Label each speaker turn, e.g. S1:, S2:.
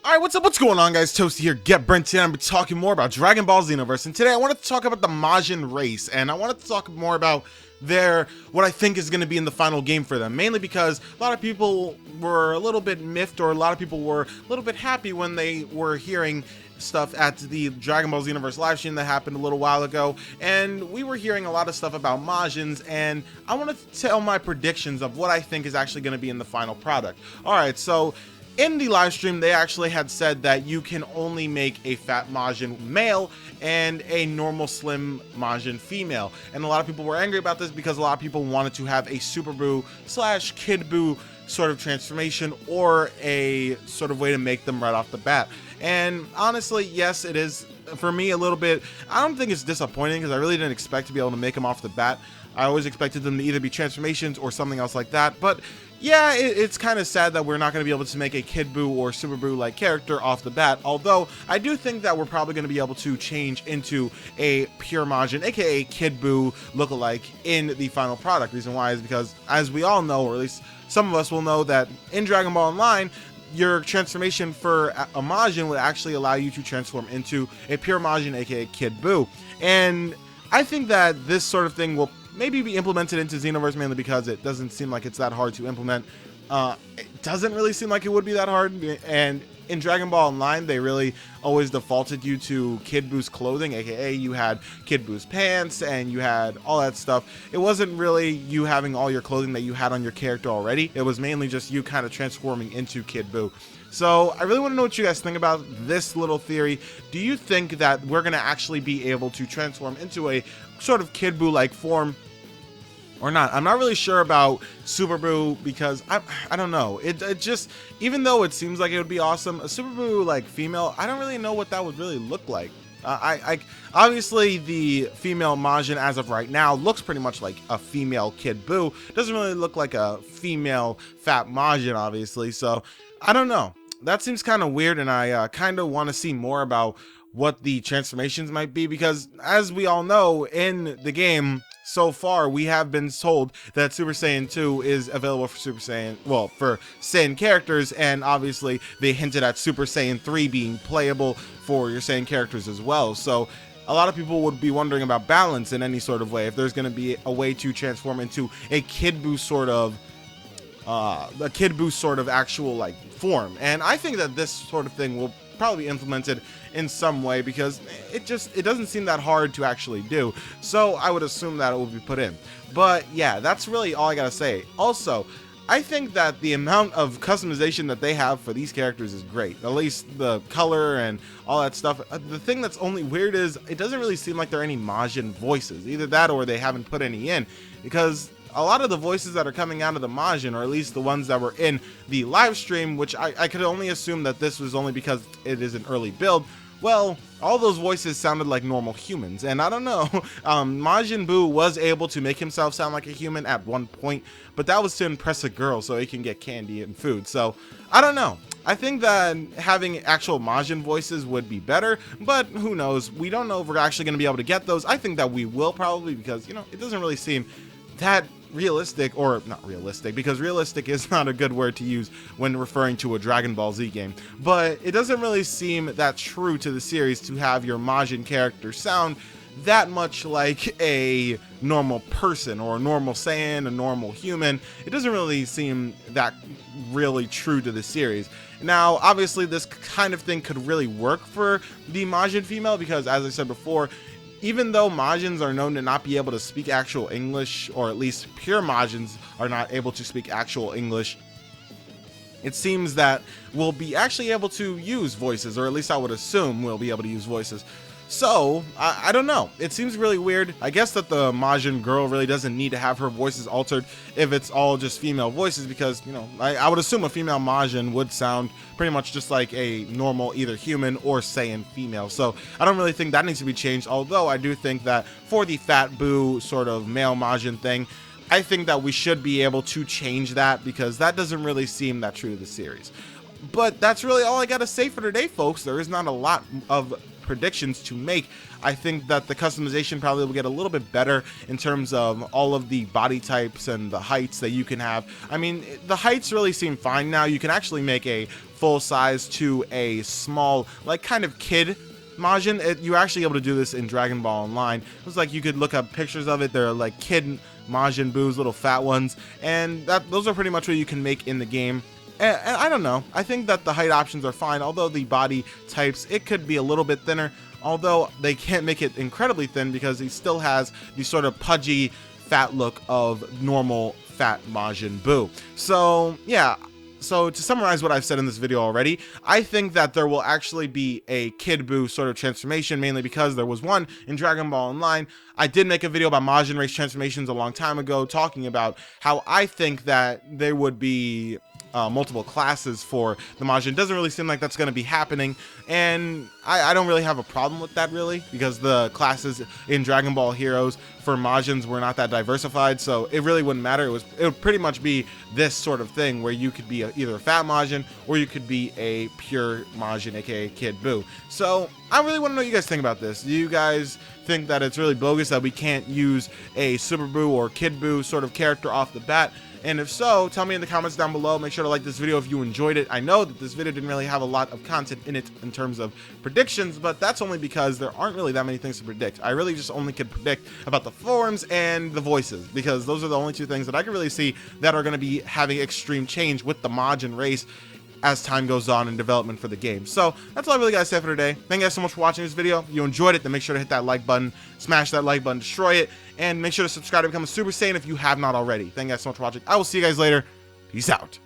S1: Alright, what's up? What's going on, guys? Toasty here, Get Brent. Today I'm talking more about Dragon Ball Xenoverse, and today I wanted to talk about the Majin race, and I wanted to talk more about what I think is going to be in the final game for them, mainly because a lot of people were a little bit miffed, or a lot of people were a little bit happy when they were hearing stuff at the Dragon Ball Xenoverse livestream that happened a little while ago, and we were hearing a lot of stuff about Majins, and I want to tell my predictions of what I think is actually going to be in the final product. Alright, so in the live stream, they actually had said that you can only make a fat Majin male and a normal slim Majin female. And a lot of people were angry about this because a lot of people wanted to have a Super Buu / Kidbuu sort of transformation, or a sort of way to make them right off the bat. And honestly, yes, it is for me a little bit. I don't think it's disappointing because I really didn't expect to be able to make them off the bat. I always expected them to either be transformations or something else like that. But yeah, it's kind of sad that we're not going to be able to make a Kidbuu or Super Buu like character off the bat. Although I do think that we're probably going to be able to change into a pure Majin, aka Kidbuu lookalike, in the final product. Reason why is because, as we all know, or at least some of us will know, that in Dragon Ball Online, your transformation for a Majin would actually allow you to transform into a pure Majin, aka Kidbuu. And I think that this sort of thing will maybe be implemented into Xenoverse, mainly because it doesn't seem like it's that hard to implement. It doesn't really seem like it would be that hard, and in Dragon Ball Online, they really always defaulted you to Kidbuu's clothing, aka you had Kidbuu's pants and you had all that stuff. It wasn't really you having all your clothing that you had on your character already. It was mainly just you kind of transforming into Kidbuu. So I really want to know what you guys think about this little theory. Do you think that we're going to actually be able to transform into a sort of Kidbuu-like form or not? I'm not really sure about Super Buu because I don't know. It just, even though it seems like it would be awesome, a Super Buu like female, I don't really know what that would really look like. I obviously the female Majin as of right now looks pretty much like a female Kidbuu. Doesn't really look like a female fat Majin, obviously. So I don't know. That seems kind of weird, and I kind of want to see more about what the transformations might be, because as we all know, in the game so far, we have been told that Super Saiyan 2 is available for Super Saiyan, well, for Saiyan characters, and obviously they hinted at Super Saiyan 3 being playable for your Saiyan characters as well. So a lot of people would be wondering about balance in any sort of way, if there's going to be a way to transform into a Kidbuu sort of actual like form. And I think that this sort of thing will probably be implemented in some way, because it doesn't seem that hard to actually do. So I would assume that it will be put in. But yeah, that's really all I gotta say. Also, I think that the amount of customization that they have for these characters is great. At least the color and all that stuff. The thing that's only weird is it doesn't really seem like there are any Majin voices. Either that or they haven't put any in, because a lot of the voices that are coming out of the Majin, or at least the ones that were in the live stream, which I could only assume that this was only because it is an early build, well, all those voices sounded like normal humans. And I don't know, Majin Buu was able to make himself sound like a human at one point, but that was to impress a girl so he can get candy and food. So I don't know. I think that having actual Majin voices would be better, but who knows? We don't know if we're actually going to be able to get those. I think that we will probably, because, you know, it doesn't really seem that realistic, or not realistic, because realistic is not a good word to use when referring to a Dragon Ball Z game, but it doesn't really seem that true to the series to have your Majin character sound that much like a normal person, or a normal Saiyan, a normal human. It doesn't really seem that really true to the series. Now, obviously, this kind of thing could really work for the Majin female, because as I said before, even though Majins are known to not be able to speak actual English, or at least pure Majins are not able to speak actual English, it seems that we'll be actually able to use voices, or at least I would assume we'll be able to use voices. So, I don't know. It seems really weird. I guess that the Majin girl really doesn't need to have her voices altered if it's all just female voices, because, you know, I would assume a female Majin would sound pretty much just like a normal either human or Saiyan female. So I don't really think that needs to be changed, although I do think that for the Fat Buu sort of male Majin thing, I think that we should be able to change that, because that doesn't really seem that true to the series. But that's really all I gotta say for today, folks. There is not a lot of predictions to make. I think that the customization probably will get a little bit better in terms of all of the body types and the heights that you can have. I mean, the heights really seem fine now. You can actually make a full size to a small, like, kind of kid Majin. You're actually able to do this in Dragon Ball Online. It was like you could look up pictures of it. They're like kid Majin Buus, little fat ones, and those are pretty much what you can make in the game. And I don't know, I think that the height options are fine, although the body types, it could be a little bit thinner, although they can't make it incredibly thin because he still has the sort of pudgy fat look of normal fat Majin Buu. So yeah, so to summarize what I've said in this video already, I think that there will actually be a Kidbuu sort of transformation, mainly because there was one in Dragon Ball Online. I did make a video about Majin race transformations a long time ago, talking about how I think that there would be multiple classes for the Majin. Doesn't really seem like that's going to be happening, and I don't really have a problem with that, really, because the classes in Dragon Ball Heroes for Majins were not that diversified, so it really wouldn't matter. It would pretty much be this sort of thing where you could be either a fat Majin or you could be a pure Majin, aka Kid Buu. So I really want to know what you guys think about this. Do you guys think that it's really bogus that we can't use a Super Buu or Kid Buu sort of character off the bat? And if so, tell me in the comments down below. Make sure to like this video if you enjoyed it. I know that this video didn't really have a lot of content in it in terms of predictions, but that's only because there aren't really that many things to predict. I really just only could predict about the forms and the voices, because those are the only two things that I can really see that are going to be having extreme change with the Majin race as time goes on in development for the game. So that's all I really got to say for today. Thank you guys so much for watching this video. If you enjoyed it, then make sure to hit that like button, smash that like button, destroy it, and make sure to subscribe to become a Super Saiyan if you have not already. Thank you guys so much for watching. I will see you guys later. Peace out.